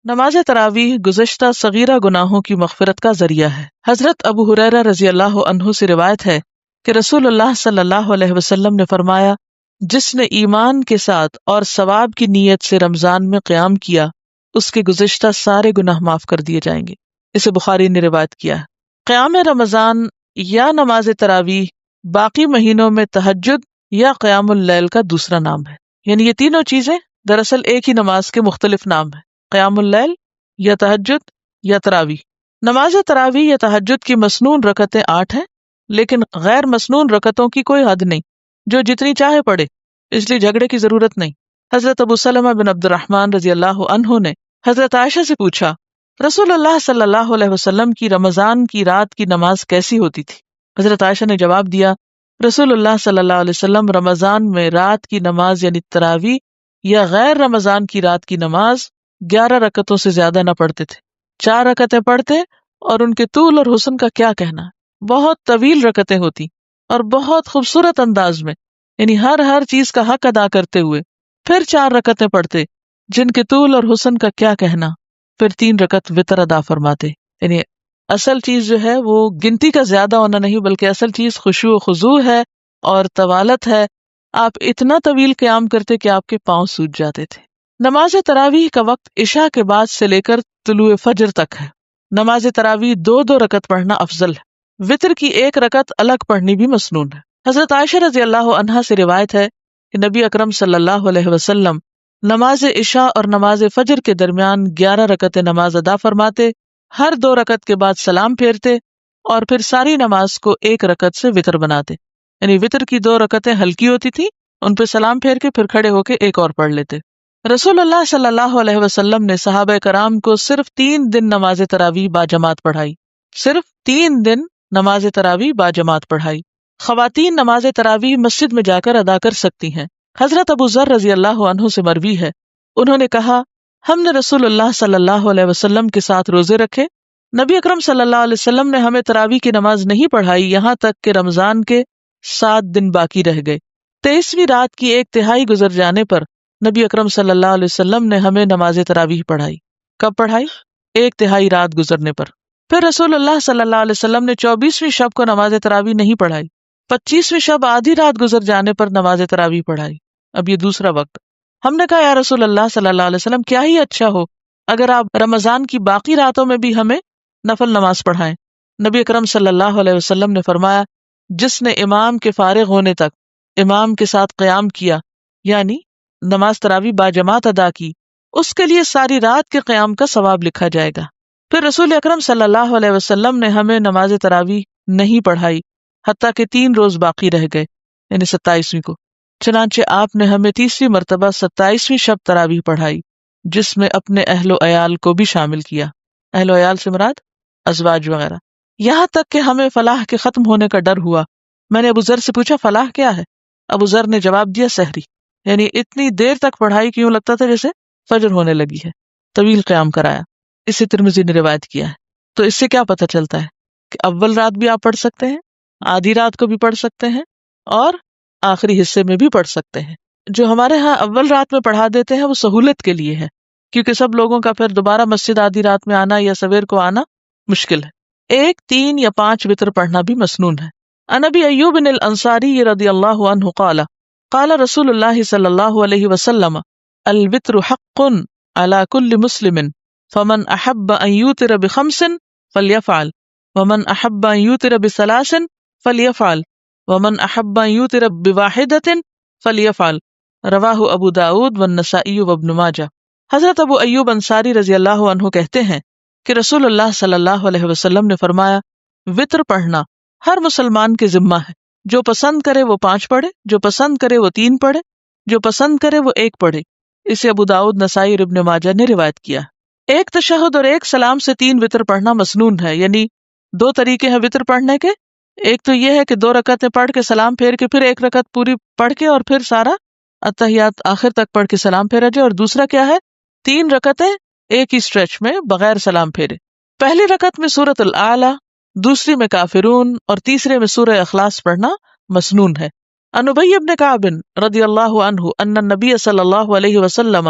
نماز تراویح گزشتہ صغیرہ گناہوں کی مغفرت کا ذریعہ ہے۔ حضرت ابو ہریرہ رضی اللہ عنہ سے روایت ہے کہ رسول اللہ صلی اللہ علیہ وسلم نے فرمایا، جس نے ایمان کے ساتھ اور ثواب کی نیت سے رمضان میں قیام کیا، اس کے گزشتہ سارے گناہ معاف کر دیے جائیں گے۔ اسے بخاری نے روایت کیا ہے۔ قیام رمضان یا نماز تراویح باقی مہینوں میں تہجد یا قیام اللیل کا دوسرا نام ہے، یعنی یہ تینوں چیزیں دراصل ایک ہی نماز کے مختلف نام ہیں، قیام اللیل یا تہجد یا تراویح۔ نماز تراویح یا تہجد کی مسنون رکعتیں 8 ہیں، لیکن غیر مسنون رکعتوں کی کوئی حد نہیں، جو جتنی چاہے پڑھے، اس لیے جھگڑے کی ضرورت نہیں۔ حضرت ابو سلمہ بن عبد الرحمن رضی اللہ عنہ نے حضرت عائشہ سے پوچھا، رسول اللہ صلی اللہ علیہ وسلم کی رمضان کی رات کی نماز کیسی ہوتی تھی؟ حضرت عائشہ نے جواب دیا، رسول اللہ صلی اللہ علیہ وسلم رمضان میں رات کی نماز یعنی تراویح یا غیر رمضان کی رات کی نماز 11 رکعتوں سے زیادہ نہ پڑھتے تھے۔ 4 رکعتیں پڑھتے اور ان کے طول اور حسن کا کیا کہنا، بہت طویل رکعتیں ہوتی اور بہت خوبصورت انداز میں، یعنی ہر چیز کا حق ادا کرتے ہوئے، پھر 4 رکعتیں پڑھتے جن کے طول اور حسن کا کیا کہنا، پھر 3 رکعت وتر ادا فرماتے۔ یعنی اصل چیز جو ہے وہ گنتی کا زیادہ ہونا نہیں، بلکہ اصل چیز خشوع و خضوع ہے اور طوالت ہے۔ آپ اتنا طویل قیام کرتے کہ آپ کے پاؤں سوج جاتے تھے۔ نماز تراویح کا وقت عشاء کے بعد سے لے کر طلوع فجر تک ہے۔ نماز تراویح 2 رکعت پڑھنا افضل ہے۔ وتر کی 1 رکعت الگ پڑھنی بھی مسنون ہے۔ حضرت عائشہ رضی اللہ عنہا سے روایت ہے کہ نبی اکرم صلی اللہ علیہ وسلم نماز عشاء اور نماز فجر کے درمیان 11 رکعت نماز ادا فرماتے، ہر 2 رکعت کے بعد سلام پھیرتے اور پھر ساری نماز کو 1 رکعت سے وتر بناتے، یعنی وتر کی 2 رکعتیں ہلکی ہوتی تھی، ان پہ سلام پھیر کے پھر کھڑے ہو کے ایک اور پڑھ لیتے۔ رسول اللہ صلی اللہ علیہ وسلم نے صحابہ کرام کو صرف 3 دن نماز تراویح باجماعت پڑھائی، صرف 3 دن نماز تراویح باجماعت پڑھائی۔ خواتین نماز تراویح مسجد میں جا کر ادا کر سکتی ہیں۔ حضرت ابو ذر رضی اللہ عنہ سے مروی ہے، انہوں نے کہا، ہم نے رسول اللہ صلی اللہ علیہ وسلم کے ساتھ روزے رکھے، نبی اکرم صلی اللہ علیہ وسلم نے ہمیں تراویح کی نماز نہیں پڑھائی یہاں تک کہ رمضان کے 7 دن باقی رہ گئے۔ 23ویں رات کی 1/3 گزر جانے پر نبی اکرم صلی اللہ علیہ وسلم نے ہمیں نماز تراویح پڑھائی۔ کب پڑھائی؟ 1/3 رات گزرنے پر۔ پھر رسول اللہ صلی اللہ علیہ وسلم نے 24ویں شب کو نماز تراویح نہیں پڑھائی۔ 25ویں شب آدھی رات گزر جانے پر نماز تراویح پڑھائی۔ اب یہ دوسرا وقت۔ ہم نے کہا، یا رسول اللہ صلی اللہ علیہ وسلم، کیا ہی اچھا ہو اگر آپ رمضان کی باقی راتوں میں بھی ہمیں نفل نماز پڑھائیں۔ نبی اکرم صلی اللہ علیہ وسلم نے فرمایا، جس نے امام کے فارغ ہونے تک امام کے ساتھ قیام کیا، یعنی نماز تراویح باجماعت ادا کی، اس کے لیے ساری رات کے قیام کا ثواب لکھا جائے گا۔ پھر رسول اکرم صلی اللہ علیہ وسلم نے ہمیں نماز تراویح نہیں پڑھائی حتیٰ کہ 3 روز باقی رہ گئے، یعنی 27ویں کو۔ چنانچہ آپ نے ہمیں 3ری مرتبہ 27ویں شب تراویح پڑھائی، جس میں اپنے اہل و عیال کو بھی شامل کیا۔ اہل و عیال سے مراد ازواج وغیرہ۔ یہاں تک کہ ہمیں فلاح کے ختم ہونے کا ڈر ہوا۔ میں نے ابو ذر سے پوچھا، فلاح کیا ہے؟ ابو ذر نے جواب دیا، سحری۔ یعنی اتنی دیر تک پڑھائی کہ یوں لگتا تھا جیسے فجر ہونے لگی ہے، طویل قیام کرایا۔ اسے ترمذی نے روایت کیا ہے۔ تو اس سے کیا پتہ چلتا ہے کہ اول رات بھی آپ پڑھ سکتے ہیں، آدھی رات کو بھی پڑھ سکتے ہیں، اور آخری حصے میں بھی پڑھ سکتے ہیں۔ جو ہمارے ہاں اول رات میں پڑھا دیتے ہیں وہ سہولت کے لیے ہے، کیونکہ سب لوگوں کا پھر دوبارہ مسجد آدھی رات میں آنا یا سویر کو آنا مشکل ہے۔ 1، 3 یا 5 وتر پڑھنا بھی مسنون ہے۔ عن ابی ایوب الانصاری رضی اللہ عنہ قال قال رسول اللہ صلی اللہ علیہ وسلم الوتر حق علی کل مسلم فمن احب ان یوتر ب5 فلیفعل ومن احب ان یوتر ب3 فلیفعل ومن احب ان یوتر بواحدۃ فلیفعل رواہ ابو داود والنسائی وابن ماجہ۔ حضرت ابو ایوب انصاری رضی اللہ عنہ کہتے ہیں کہ رسول اللہ صلی اللہ علیہ وسلم نے فرمایا، وتر پڑھنا ہر مسلمان کے ذمہ ہے، جو پسند کرے وہ 5 پڑھے، جو پسند کرے وہ 3 پڑھے، جو پسند کرے وہ 1 پڑھے۔ اسے ابو داؤد، نسائی اور ابن ماجہ نے روایت کیا۔ 1 تشہد اور 1 سلام سے 3 وتر پڑھنا مسنون ہے، یعنی 2 طریقے ہیں وتر پڑھنے کے۔ ایک تو یہ ہے کہ 2 رکعتیں پڑھ کے سلام پھیر کے پھر 1 رکعت پوری پڑھ کے اور پھر سارا اتحیات آخر تک پڑھ کے سلام پھیرا جائے، اور دوسرا کیا ہے، 3 رکعتیں ایک ہی اسٹریچ میں بغیر سلام پھیرے۔ پہلی رکعت میں سورۃ الاعلی، دوسری میں کافرون اور تیسرے میں سورہ اخلاص پڑھنا مسنون ہے۔ عن ابی بن کعب رضی اللہ عنہ ان النبی صلی اللہ علیہ وسلم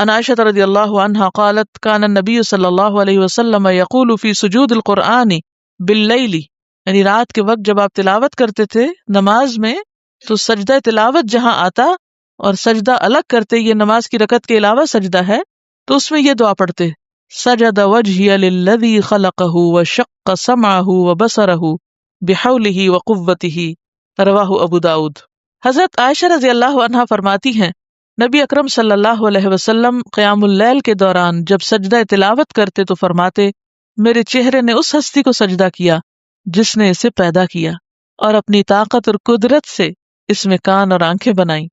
عن عائشة رضی اللہ عنہا قالت كان النبی صلی اللہ علیہ وسلم یقول فی سجود القرآن باللیل، یعنی رات کے وقت جب آپ تلاوت کرتے تھے نماز میں تو سجدہ تلاوت جہاں آتا اور سجدہ الگ کرتے، یہ نماز کی رکعت کے علاوہ سجدہ ہے، تو اس میں یہ دعا پڑھتے سجد وجہی للذی خلقہ وشق سمعہ وبصرہ بحولہ وقوتہ، رواہ ابو داؤد۔ حضرت عائشہ رضی اللہ عنہا فرماتی ہیں نبی اکرم صلی اللہ علیہ وسلم قیام اللیل کے دوران جب سجدہ تلاوت کرتے تو فرماتے میرے چہرے نے اس ہستی کو سجدہ کیا جس نے اسے پیدا کیا اور اپنی طاقت اور قدرت سے اس میں کان اور آنکھیں بنائیں۔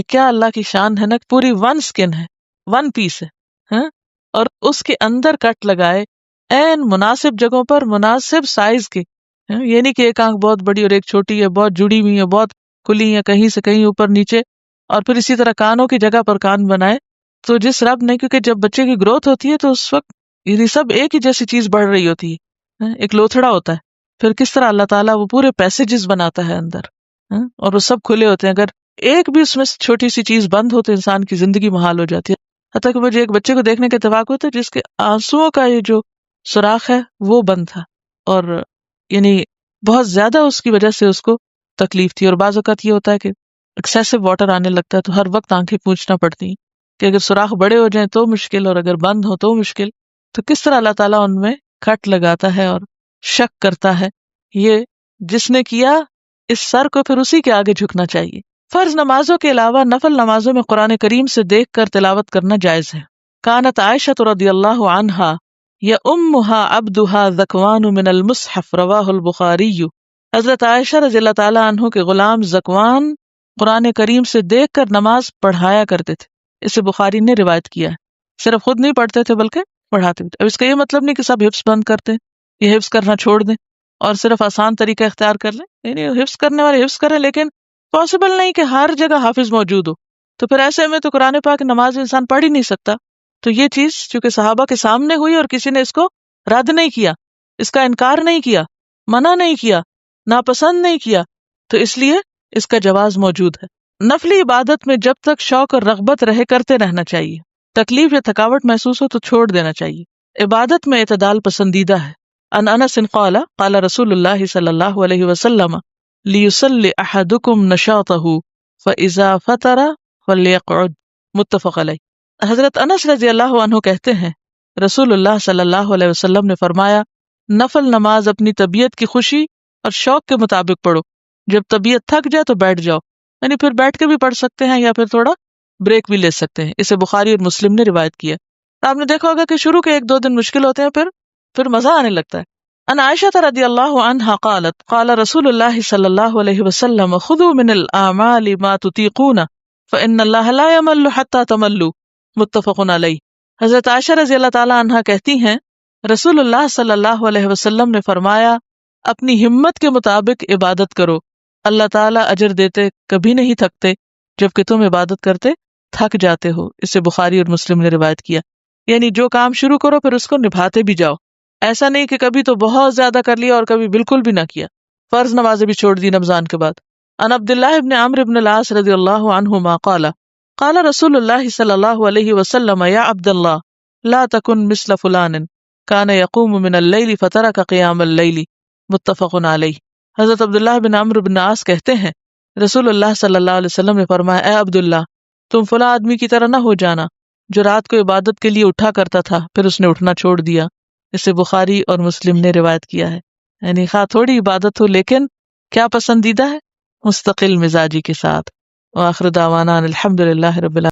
کیا اللہ کی شان ہے نا، پوری ون سکن ہے، ون پیس ہے، اور اس کے اندر کٹ لگائے این مناسب جگہوں پر مناسب سائز کے، یہ نہیں کہ ایک آنکھ بہت بڑی اور ایک چھوٹی ہے، بہت جڑی ہوئی ہے، بہت کھلی ہے، کہیں سے کہیں اوپر نیچے، اور پھر اسی طرح کانوں کی جگہ پر کان بنائے۔ تو جس رب نے، کیونکہ جب بچے کی گروتھ ہوتی ہے تو اس وقت یہ سب ایک ہی جیسی چیز بڑھ رہی ہوتی ہے، ایک لوتھڑا ہوتا ہے، پھر کس طرح اللہ تعالیٰ وہ پورے پیسیجز بناتا ہے اندر، اور وہ سب کھلے ہوتے ہیں، اگر ایک بھی اس میں چھوٹی سی چیز بند ہو تو انسان کی زندگی محال ہو جاتی ہے۔ حتیٰ کہ مجھے ایک بچے کو دیکھنے کے اتفاق ہوتا ہے جس کے آنسوؤں کا یہ جو سوراخ ہے وہ بند تھا، اور یعنی بہت زیادہ اس کی وجہ سے اس کو تکلیف تھی۔ اور بعض اوقات یہ ہوتا ہے کہ ایکسیسو واٹر آنے لگتا ہے تو ہر وقت آنکھیں پوچھنا پڑتی ہیں کہ اگر سوراخ بڑے ہو جائیں تو مشکل، اور اگر بند ہو تو مشکل۔ تو کس طرح اللہ تعالیٰ ان میں کٹ لگاتا ہے اور شک کرتا ہے، یہ جس نے کیا اس سر کو پھر اسی کے آگے جھکنا چاہیے۔ فرض نمازوں کے علاوہ نفل نمازوں میں قرآن کریم سے دیکھ کر تلاوت کرنا جائز ہے۔ کانت عائشہ رضی اللہ عنہا یؤمھا عبدھا ذکوان من المصحف، رواہ البخاری۔ حضرت عائشہ رضی اللہ تعالیٰ عنہ کے غلام ذکوان قرآن کریم سے دیکھ کر نماز پڑھایا کرتے تھے، اسے بخاری نے روایت کیا ہے۔ صرف خود نہیں پڑھتے تھے بلکہ پڑھاتے بھی تھے۔ اب اس کا یہ مطلب نہیں کہ سب حفظ بند کرتے، یہ حفظ کرنا چھوڑ دیں اور صرف آسان طریقہ اختیار کر لیں، یعنی حفظ کرنے والے حفظ کریں، لیکن پاسبل نہیں کہ ہر جگہ حافظ موجود ہو، تو پھر ایسے میں تو قرآن پاک نماز انسان پڑھ ہی نہیں سکتا۔ تو یہ چیز چونکہ صحابہ کے سامنے ہوئی اور کسی نے اس کو رد نہیں کیا، اس کا انکار نہیں کیا، منع نہیں کیا، ناپسند نہیں کیا، تو اس لیے اس کا جواز موجود ہے۔ نفلی عبادت میں جب تک شوق اور رغبت رہے کرتے رہنا چاہیے، تکلیف یا تھکاوٹ محسوس ہو تو چھوڑ دینا چاہیے۔ عبادت میں اعتدال پسندیدہ ہے۔ عن انس قال قال رسول اللہ صلی اللہ علیہ وسلم لیصلی احدکم نشاطہ فاذا فطر فلیقعد، متفق علیہ۔ حضرت انس رضی اللہ عنہ کہتے ہیں رسول اللہ صلی اللہ علیہ وسلم نے فرمایا نفل نماز اپنی طبیعت کی خوشی اور شوق کے مطابق پڑھو، جب طبیعت تھک جائے تو بیٹھ جاؤ، یعنی پھر بیٹھ کے بھی پڑھ سکتے ہیں یا پھر تھوڑا بریک بھی لے سکتے ہیں۔ اسے بخاری اور مسلم نے روایت کیا۔ آپ نے دیکھا ہوگا کہ شروع کے 1-2 دن مشکل ہوتے ہیں، پھر مزہ آنے لگتا ہے۔ ان عائشہ رضی اللہ عنہا قالت قال رسول اللہ صلی اللہ علیہ وسلم خذوا من الاعمال ما تطیقون فان اللہ لا یمل حتی تملوا، متفق علیہ۔ حضرت عائشہ رضی اللہ تعالی عنہا کہتی ہیں رسول اللہ صلی اللہ علیہ وسلم نے فرمایا اپنی ہمت کے مطابق عبادت کرو، اللہ تعالیٰ اجر دیتے کبھی نہیں تھکتے جبکہ تم عبادت کرتے تھک جاتے ہو۔ اسے بخاری اور مسلم نے روایت کیا۔ یعنی جو کام شروع کرو پھر اس کو نبھاتے بھی جاؤ، ایسا نہیں کہ کبھی تو بہت زیادہ کر لیا اور کبھی بالکل بھی نہ کیا۔ فرض نمازیں بھی چھوڑ دی رمضان کے بعد۔ عن عبداللہ بن عمرو بن العاص رضی اللہ عنہما قال قال رسول اللہ صلی اللہ علیہ وسلم یا عبد اللہ لا تکن مثل فلان کان یقوم من اللیل فترک قیام اللیل، متفق علیہ۔ حضرت عبداللہ بن عمرو بن العاص کہتے ہیں رسول اللہ صلی اللہ علیہ وسلم نے فرمایا اے عبداللہ تم فلاں آدمی کی طرح نہ ہو جانا جو رات کو عبادت کے لیے اٹھا کرتا تھا پھر اس نے اٹھنا چھوڑ دیا۔ اسے بخاری اور مسلم نے روایت کیا ہے۔ یعنی خواہ تھوڑی عبادت ہو لیکن کیا پسندیدہ ہے؟ مستقل مزاجی کے ساتھ۔ وآخر دعوانا الحمد للہ رب العالمین۔